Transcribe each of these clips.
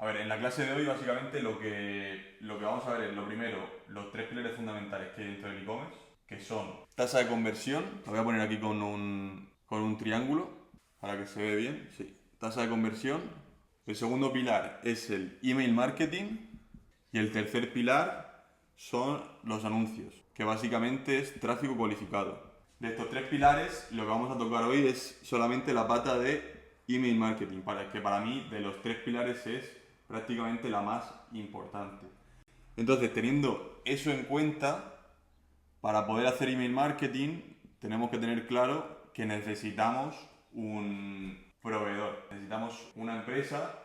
A ver, en la clase de hoy básicamente lo que vamos a ver es lo primero, los tres pilares fundamentales que hay dentro del e-commerce, que son tasa de conversión, lo voy a poner aquí con un triángulo para que se vea bien, sí, tasa de conversión. El segundo pilar es el email marketing y el tercer pilar son los anuncios, que básicamente es tráfico cualificado. De estos tres pilares, lo que vamos a tocar hoy es solamente la pata de email marketing, que para mí de los tres pilares es prácticamente la más importante. Entonces, teniendo eso en cuenta, para poder hacer email marketing, tenemos que tener claro que necesitamos un proveedor, necesitamos una empresa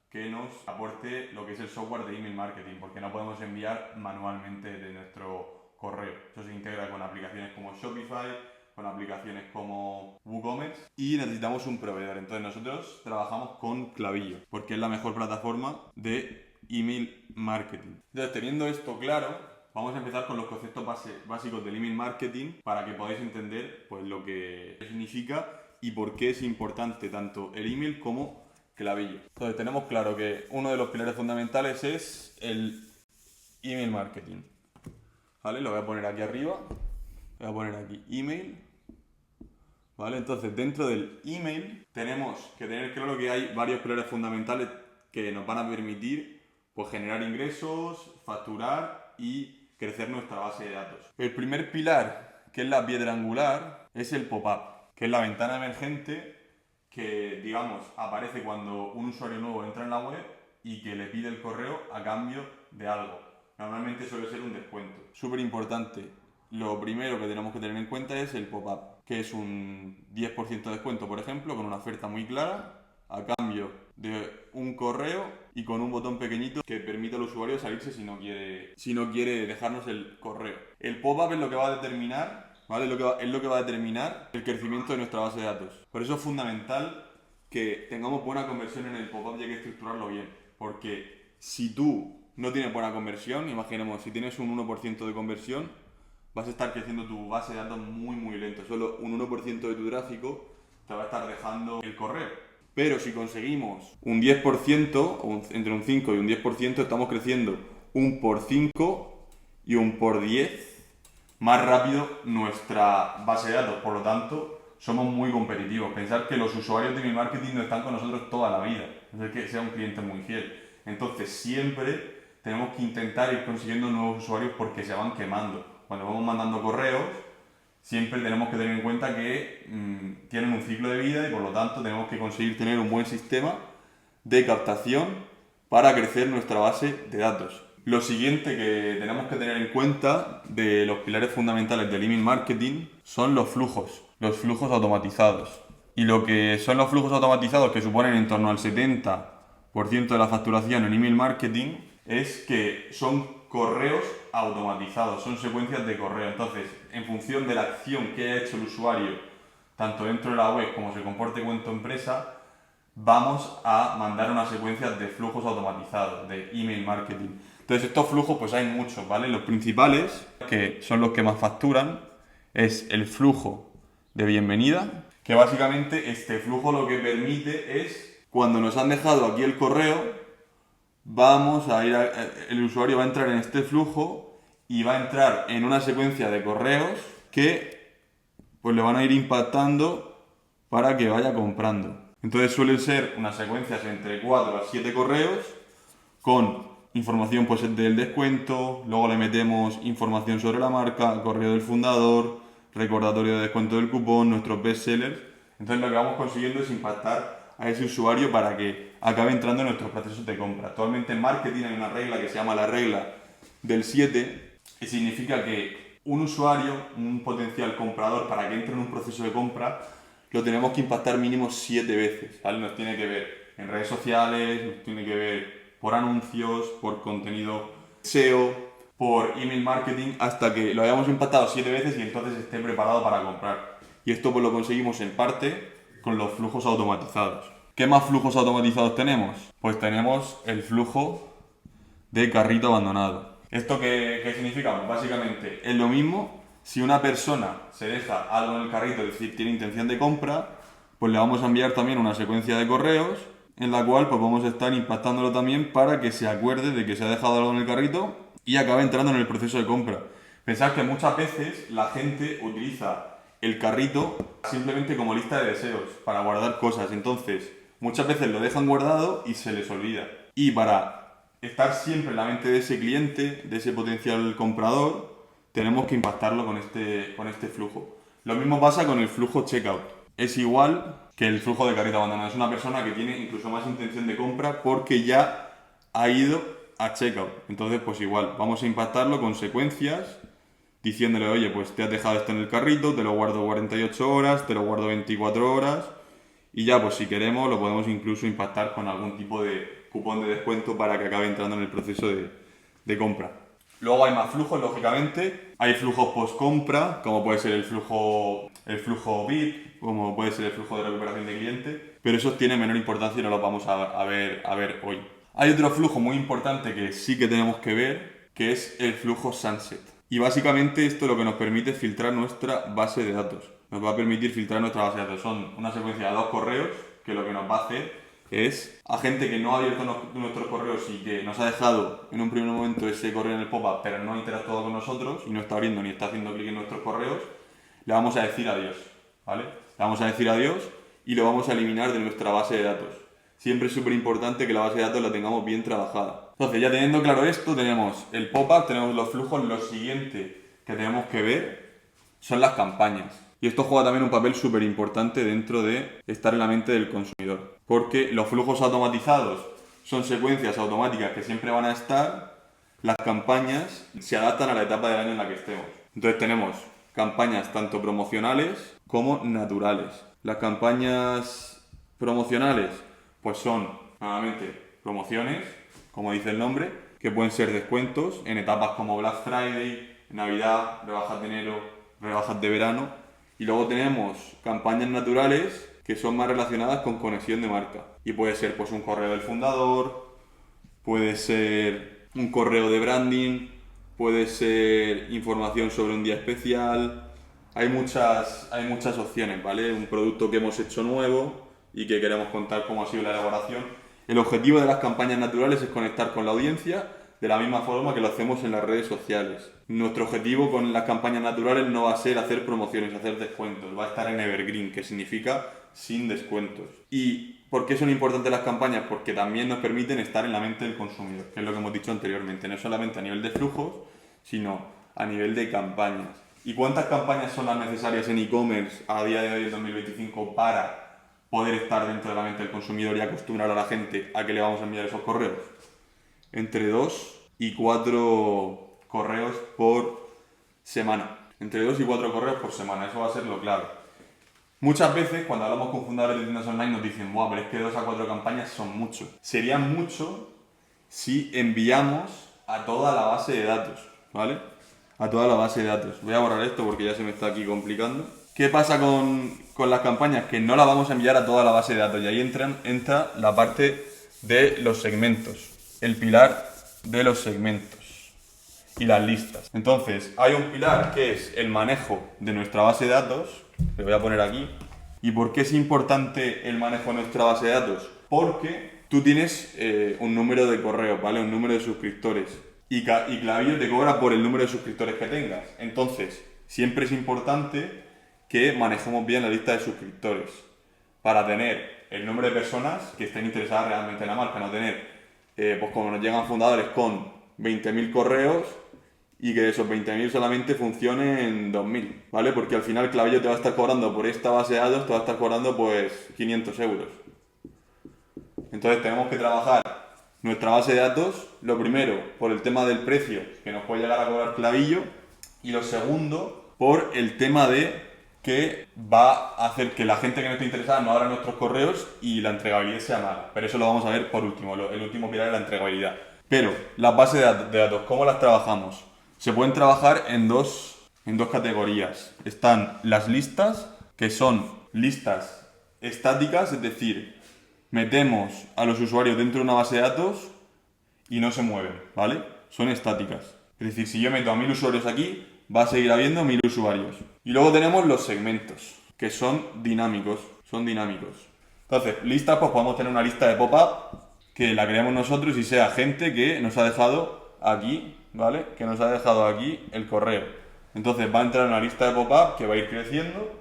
que nos aporte lo que es el software de email marketing, porque no podemos enviar manualmente de nuestro correo. Eso se integra con aplicaciones como Shopify, con aplicaciones como WooCommerce y necesitamos un proveedor. Entonces nosotros trabajamos con Klaviyo, porque es la mejor plataforma de email marketing. Entonces, teniendo esto claro, vamos a empezar con los conceptos básicos del email marketing para que podáis entender pues, lo que significa y por qué es importante tanto el email como Klaviyo. Entonces tenemos claro que uno de los pilares fundamentales es el email marketing. ¿Vale? Lo voy a poner aquí arriba. Voy a poner aquí email. ¿Vale? Entonces dentro del email tenemos que tener claro que hay varios pilares fundamentales que nos van a permitir pues, generar ingresos, facturar y crecer nuestra base de datos. El primer pilar, que es la piedra angular, es el pop-up, que es la ventana emergente que, digamos, aparece cuando un usuario nuevo entra en la web y que le pide el correo a cambio de algo. Normalmente suele ser un descuento. Súper importante. Lo primero que tenemos que tener en cuenta es el pop-up, que es un 10% de descuento, por ejemplo, con una oferta muy clara, a cambio de un correo y con un botón pequeñito que permite al usuario salirse si no quiere dejarnos el correo. El pop-up es lo que va a determinar, ¿vale? Es lo que va a determinar el crecimiento de nuestra base de datos. Por eso es fundamental que tengamos buena conversión en el pop-up y hay que estructurarlo bien. Porque si tú no tienes buena conversión, imaginemos, si tienes un 1% de conversión, vas a estar creciendo tu base de datos muy lento. Solo un 1% de tu tráfico te va a estar dejando el correo. Pero si conseguimos un 10%, entre un 5 y un 10%, estamos creciendo un por 5 y un por 10 más rápido nuestra base de datos. Por lo tanto, somos muy competitivos. Pensar que los usuarios de email marketing no están con nosotros toda la vida. No es que sea un cliente muy fiel. Entonces, siempre tenemos que intentar ir consiguiendo nuevos usuarios porque se van quemando. Cuando vamos mandando correos, siempre tenemos que tener en cuenta que tienen un ciclo de vida y por lo tanto tenemos que conseguir tener un buen sistema de captación para crecer nuestra base de datos. Lo siguiente que tenemos que tener en cuenta de los pilares fundamentales del email marketing son los flujos automatizados. Y lo que son los flujos automatizados, que suponen en torno al 70% de la facturación en email marketing, es que son correos automatizados, son secuencias de correo. Entonces, en función de la acción que haya hecho el usuario, tanto dentro de la web como se comporte con tu empresa, vamos a mandar unas secuencias de flujos automatizados, de email marketing. Entonces, estos flujos, pues hay muchos, ¿vale? Los principales, que son los que más facturan, es el flujo de bienvenida, que básicamente este flujo lo que permite es, cuando nos han dejado aquí el correo, el usuario va a entrar en este flujo y va a entrar en una secuencia de correos que pues le van a ir impactando para que vaya comprando. Entonces suelen ser unas secuencias entre 4 a 7 correos con información pues del descuento, luego le metemos información sobre la marca, correo del fundador, recordatorio de descuento del cupón, nuestros bestsellers. Entonces lo que vamos consiguiendo es impactar a ese usuario para que acabe entrando en nuestros procesos de compra. Actualmente en marketing hay una regla que se llama la regla del 7, que significa que un usuario, un potencial comprador, para que entre en un proceso de compra, lo tenemos que impactar mínimo 7 veces, ¿vale? Nos tiene que ver en redes sociales, nos tiene que ver por anuncios, por contenido SEO, por email marketing, hasta que lo hayamos impactado 7 veces y entonces esté preparado para comprar. Y esto pues lo conseguimos en parte con los flujos automatizados. ¿Qué más flujos automatizados tenemos? Pues tenemos el flujo de carrito abandonado. ¿Esto qué significa? Pues básicamente es lo mismo. Si una persona se deja algo en el carrito, es decir, tiene intención de compra, pues le vamos a enviar también una secuencia de correos en la cual pues vamos a estar impactándolo también para que se acuerde de que se ha dejado algo en el carrito y acabe entrando en el proceso de compra. Pensad que muchas veces la gente utiliza el carrito simplemente como lista de deseos para guardar cosas. Entonces, muchas veces lo dejan guardado y se les olvida. Y para estar siempre en la mente de ese cliente, de ese potencial comprador, tenemos que impactarlo con este flujo. Lo mismo pasa con el flujo checkout. Es igual que el flujo de carrito abandonado. Es una persona que tiene incluso más intención de compra porque ya ha ido a checkout. Entonces, pues igual, vamos a impactarlo con secuencias diciéndole, oye, pues te has dejado esto en el carrito, te lo guardo 48 horas, te lo guardo 24 horas y ya, pues si queremos, lo podemos incluso impactar con algún tipo de cupón de descuento para que acabe entrando en el proceso de compra. Luego hay más flujos, lógicamente. Hay flujos post-compra, como puede ser el flujo VIP, como puede ser el flujo de recuperación de cliente, pero esos tienen menor importancia y no los vamos a ver hoy. Hay otro flujo muy importante que sí que tenemos que ver, que es el flujo Sunset. Y básicamente esto lo que nos permite es filtrar nuestra base de datos. Nos va a permitir filtrar nuestra base de datos. Son una secuencia de 2 correos que lo que nos va a hacer es a gente que no ha abierto nuestros correos y que nos ha dejado en un primer momento ese correo en el pop-up, pero no ha interactuado con nosotros y no está abriendo ni está haciendo clic en nuestros correos, le vamos a decir adiós, ¿vale? Le vamos a decir adiós y lo vamos a eliminar de nuestra base de datos. Siempre es súper importante que la base de datos la tengamos bien trabajada. Entonces, ya teniendo claro esto, tenemos el pop-up, tenemos los flujos. Lo siguiente que tenemos que ver son las campañas. Y esto juega también un papel súper importante dentro de estar en la mente del consumidor. Porque los flujos automatizados son secuencias automáticas que siempre van a estar. Las campañas se adaptan a la etapa del año en la que estemos. Entonces tenemos campañas tanto promocionales como naturales. Las campañas promocionales pues son nuevamente promociones, como dice el nombre, que pueden ser descuentos en etapas como Black Friday, Navidad, rebajas de enero, rebajas de verano. Y luego tenemos campañas naturales que son más relacionadas con conexión de marca. Y puede ser pues un correo del fundador, puede ser un correo de branding, puede ser información sobre un día especial. Hay muchas opciones, ¿vale? Un producto que hemos hecho nuevo y que queremos contar cómo ha sido la elaboración. El objetivo de las campañas naturales es conectar con la audiencia de la misma forma que lo hacemos en las redes sociales. Nuestro objetivo con las campañas naturales no va a ser hacer promociones, hacer descuentos, va a estar en evergreen, que significa sin descuentos. ¿Y por qué son importantes las campañas? Porque también nos permiten estar en la mente del consumidor, que es lo que hemos dicho anteriormente, no solamente a nivel de flujos, sino a nivel de campañas. ¿Y cuántas campañas son las necesarias en e-commerce a día de hoy, en 2025, para poder estar dentro de la mente del consumidor y acostumbrar a la gente a que le vamos a enviar esos correos? Entre 2 y 4 correos por semana. Entre 2 y 4 correos por semana, eso va a ser lo clave. Muchas veces cuando hablamos con fundadores de tiendas online nos dicen, buah, pero es que 2 a 4 campañas son mucho. Sería mucho si enviamos a toda la base de datos, ¿vale? A toda la base de datos. Voy a borrar esto porque ya se me está aquí complicando. ¿Qué pasa con las campañas? Que no las vamos a enviar a toda la base de datos y ahí entra la parte de los segmentos, el pilar de los segmentos y las listas. Entonces, hay un pilar que es el manejo de nuestra base de datos, que voy a poner aquí. ¿Y por qué es importante el manejo de nuestra base de datos? Porque tú tienes un número de correo, ¿vale? Un número de suscriptores. Y Klaviyo te cobra por el número de suscriptores que tengas. Entonces, siempre es importante que manejemos bien la lista de suscriptores para tener el número de personas que estén interesadas realmente en la marca, no tener, pues como nos llegan fundadores con 20.000 correos y que de esos 20.000 solamente funcionen 2.000, ¿vale? Porque al final Klaviyo te va a estar cobrando por esta base de datos, te va a estar cobrando pues 500 euros. Entonces tenemos que trabajar nuestra base de datos, lo primero, por el tema del precio que nos puede llegar a cobrar Klaviyo, y lo segundo, por el tema de que va a hacer que la gente que no esté interesada no abra nuestros correos y la entregabilidad sea mala. Pero eso lo vamos a ver por último, el último pilar es la entregabilidad. Pero las bases de datos, ¿cómo las trabajamos? Se pueden trabajar en dos categorías. Están las listas, que son listas estáticas, es decir, metemos a los usuarios dentro de una base de datos y no se mueven, ¿vale? Son estáticas. Es decir, si yo meto a 1.000 usuarios aquí, va a seguir habiendo 1.000 usuarios. Y luego tenemos los segmentos, que son dinámicos. Entonces, listas, pues podemos tener una lista de pop-up que la creamos nosotros y sea gente que nos ha dejado aquí, ¿vale? Que nos ha dejado aquí el correo. Entonces va a entrar en una lista de pop-up que va a ir creciendo,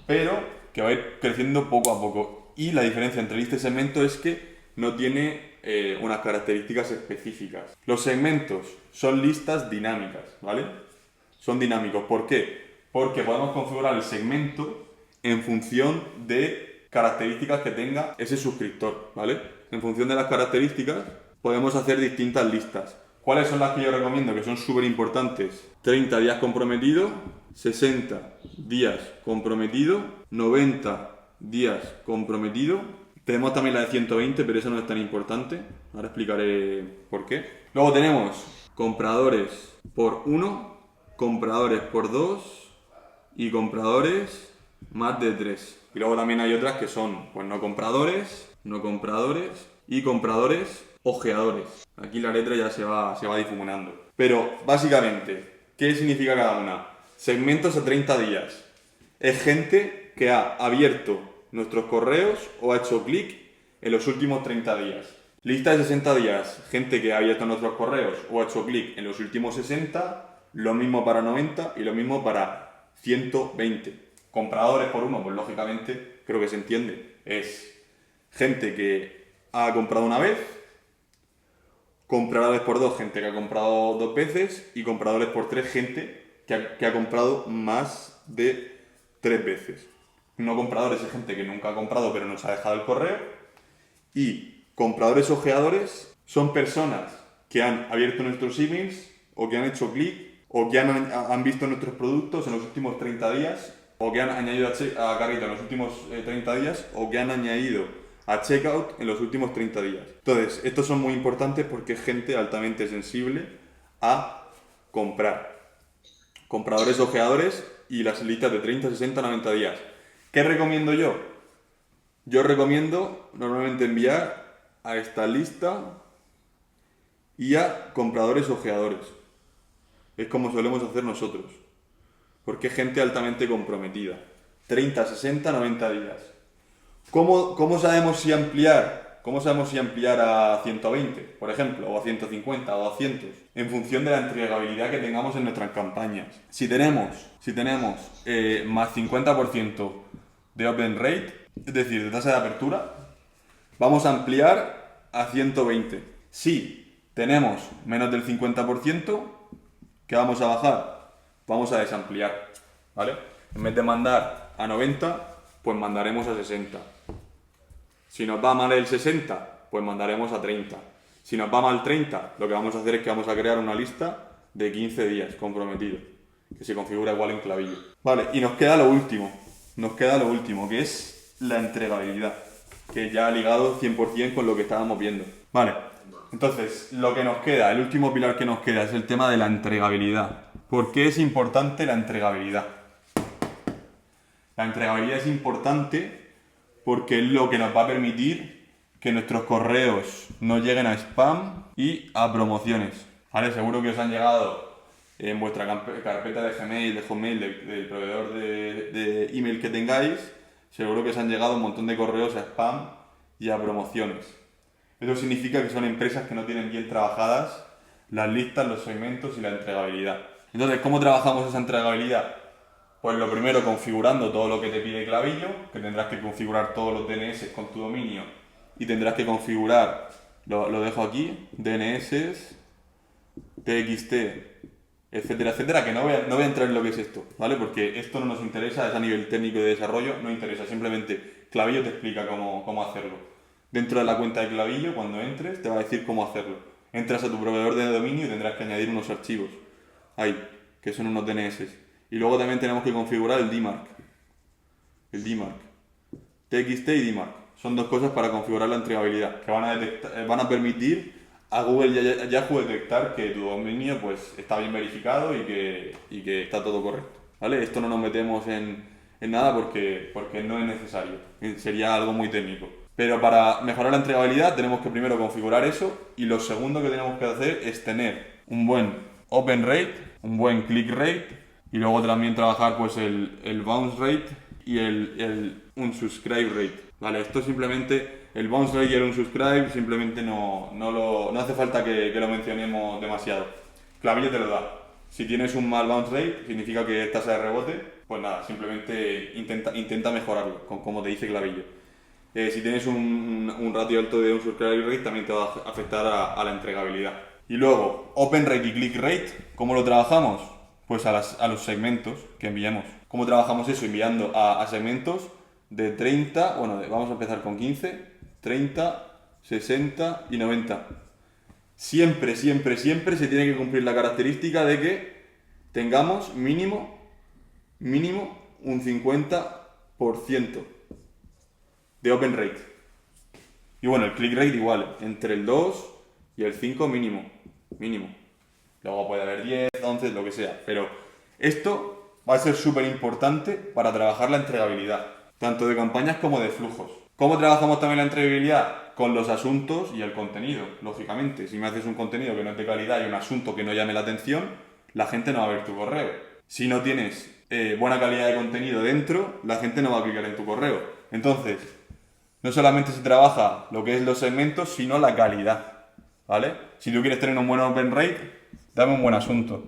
pero que va a ir creciendo poco a poco. Y la diferencia entre lista y segmento es que no tiene unas características específicas. Los segmentos son listas dinámicas, ¿vale? Son dinámicos. ¿Por qué? Porque podemos configurar el segmento en función de características que tenga ese suscriptor, ¿vale? En función de las características podemos hacer distintas listas. ¿Cuáles son las que yo recomiendo? Que son súper importantes. 30 días comprometido, 60 días comprometido, 90 días comprometido. Tenemos también la de 120, pero esa no es tan importante. Ahora explicaré por qué. Luego tenemos compradores por 1, compradores por 2 y compradores más de 3. Y luego también hay otras que son pues no compradores y compradores ojeadores. Aquí la letra ya se va difuminando. Pero básicamente, ¿qué significa cada una? Segmentos a 30 días. Es gente que ha abierto nuestros correos o ha hecho clic en los últimos 30 días. Lista de 60 días. Gente que ha abierto nuestros correos o ha hecho clic en los últimos 60. Lo mismo para 90 y lo mismo para 120. Compradores por 1, pues lógicamente, creo que se entiende. Es gente que ha comprado una vez, compradores por 2, gente que ha comprado 2 veces, y compradores por 3, gente que ha comprado más de 3 veces. No compradores es gente que nunca ha comprado pero nos ha dejado el correo. Y compradores ojeadores son personas que han abierto nuestros emails o que han hecho clic o que han visto nuestros productos en los últimos 30 días o que han añadido a carrito en los últimos 30 días o que han añadido a checkout en los últimos 30 días. Entonces, estos son muy importantes porque es gente altamente sensible a comprar. Compradores ojeadores y las listas de 30, 60, 90 días. ¿Qué recomiendo yo? Yo recomiendo normalmente enviar a esta lista y a compradores ojeadores. Es como solemos hacer nosotros. Porque es gente altamente comprometida. 30, 60, 90 días. ¿Cómo sabemos si ampliar? ¿Cómo sabemos si ampliar a 120, por ejemplo, o a 150 o a 200? En función de la entregabilidad que tengamos en nuestras campañas. Si tenemos más 50% de open rate, es decir, de tasa de apertura, vamos a ampliar a 120. Si tenemos menos del 50%, ¿qué vamos a bajar? Vamos a desampliar, ¿vale? En vez de mandar a 90, pues mandaremos a 60. Si nos va mal el 60, pues mandaremos a 30. Si nos va mal 30, lo que vamos a hacer es que vamos a crear una lista de 15 días comprometidos, que se configura igual en Klaviyo. Vale, y nos queda lo último, que es la entregabilidad, que ya ha ligado 100% con lo que estábamos viendo. Vale, entonces, lo que nos queda, el último pilar que nos queda es el tema de la entregabilidad. ¿Por qué es importante la entregabilidad? La entregabilidad es importante porque es lo que nos va a permitir que nuestros correos no lleguen a spam y a promociones. ¿Vale? Seguro que os han llegado en vuestra carpeta de Gmail, de Hotmail, del proveedor de email que tengáis, seguro que os han llegado un montón de correos a spam y a promociones. Eso significa que son empresas que no tienen bien trabajadas las listas, los segmentos y la entregabilidad. Entonces, ¿cómo trabajamos esa entregabilidad? Pues lo primero, configurando todo lo que te pide Klaviyo, que tendrás que configurar todos los DNS con tu dominio y tendrás que configurar, lo dejo aquí, DNS, TXT, etcétera, etcétera, que no voy a entrar en lo que es esto, ¿vale? Porque esto no nos interesa, es a nivel técnico de desarrollo, no interesa, simplemente Klaviyo te explica cómo hacerlo. Dentro de la cuenta de Klaviyo, cuando entres, te va a decir cómo hacerlo. Entras a tu proveedor de dominio y tendrás que añadir unos archivos ahí, que son unos DNS. Y luego también tenemos que configurar el DMARC. TXT y DMARC. Son dos cosas para configurar la entregabilidad, que van a permitir a Google y a Yahoo detectar que tu dominio pues, está bien verificado y que está todo correcto. ¿Vale? Esto no nos metemos en nada porque no es necesario. Sería algo muy técnico. Pero para mejorar la entregabilidad tenemos que primero configurar eso y lo segundo que tenemos que hacer es tener un buen open rate, un buen click rate y luego también trabajar pues el bounce rate y un subscribe rate. Vale, esto simplemente, el bounce rate y el unsubscribe, simplemente no hace falta que lo mencionemos demasiado. Clavillo te lo da. Si tienes un mal bounce rate, significa que tasa de rebote, pues nada, simplemente intenta mejorarlo, como te dice Clavillo. Si tienes un ratio alto de unsubscribe rate, también te va a afectar a la entregabilidad. Y luego, open rate y click rate, ¿cómo lo trabajamos? Pues a los segmentos que enviamos. ¿Cómo trabajamos eso? Enviando a segmentos de 30, bueno, vamos a empezar con 15, 30, 60 y 90. Siempre, siempre, siempre se tiene que cumplir la característica de que tengamos mínimo un 50% de open rate. Y bueno, el click rate igual, entre el 2 y el 5 mínimo. Luego puede haber 10, 11, lo que sea. Pero esto va a ser súper importante para trabajar la entregabilidad, tanto de campañas como de flujos. ¿Cómo trabajamos también la entregabilidad? Con los asuntos y el contenido, lógicamente. Si me haces un contenido que no es de calidad y un asunto que no llame la atención, la gente no va a ver tu correo. Si no tienes buena calidad de contenido dentro, la gente no va a clicar en tu correo. Entonces, no solamente se trabaja lo que es los segmentos, sino la calidad, ¿vale? Si tú quieres tener un buen open rate, dame un buen asunto.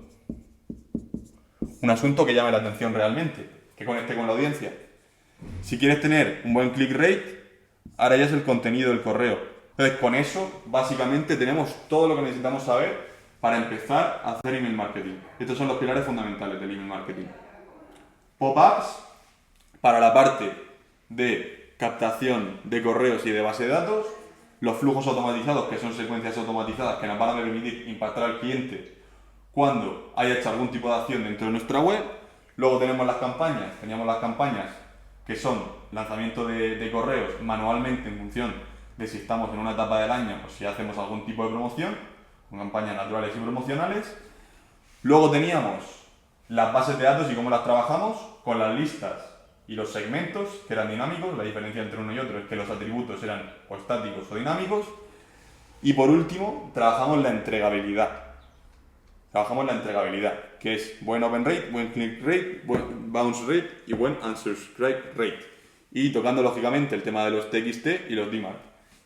Un asunto que llame la atención realmente, que conecte con la audiencia. Si quieres tener un buen click rate, ahora ya es el contenido del correo. Entonces, con eso, básicamente tenemos todo lo que necesitamos saber para empezar a hacer email marketing. Estos son los pilares fundamentales del email marketing. Pop-ups para la parte de captación de correos y de base de datos, los flujos automatizados, que son secuencias automatizadas que nos van a permitir impactar al cliente cuando haya hecho algún tipo de acción dentro de nuestra web. Luego teníamos las campañas que son lanzamiento de correos manualmente en función de si estamos en una etapa del año o si hacemos algún tipo de promoción, con campañas naturales y promocionales. Luego teníamos las bases de datos y cómo las trabajamos con las listas y los segmentos, que eran dinámicos. La diferencia entre uno y otro es que los atributos eran o estáticos o dinámicos. Y por último, trabajamos la entregabilidad. Que es buen open rate, buen click rate, buen bounce rate y buen unsubscribe rate. Y tocando lógicamente el tema de los TXT y los DMARC.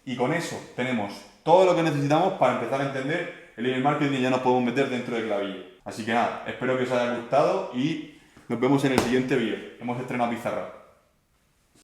Y con eso tenemos todo lo que necesitamos para empezar a entender el email marketing y ya nos podemos meter dentro de Clavillo. Así que nada, espero que os haya gustado y nos vemos en el siguiente vídeo. Hemos estrenado pizarra.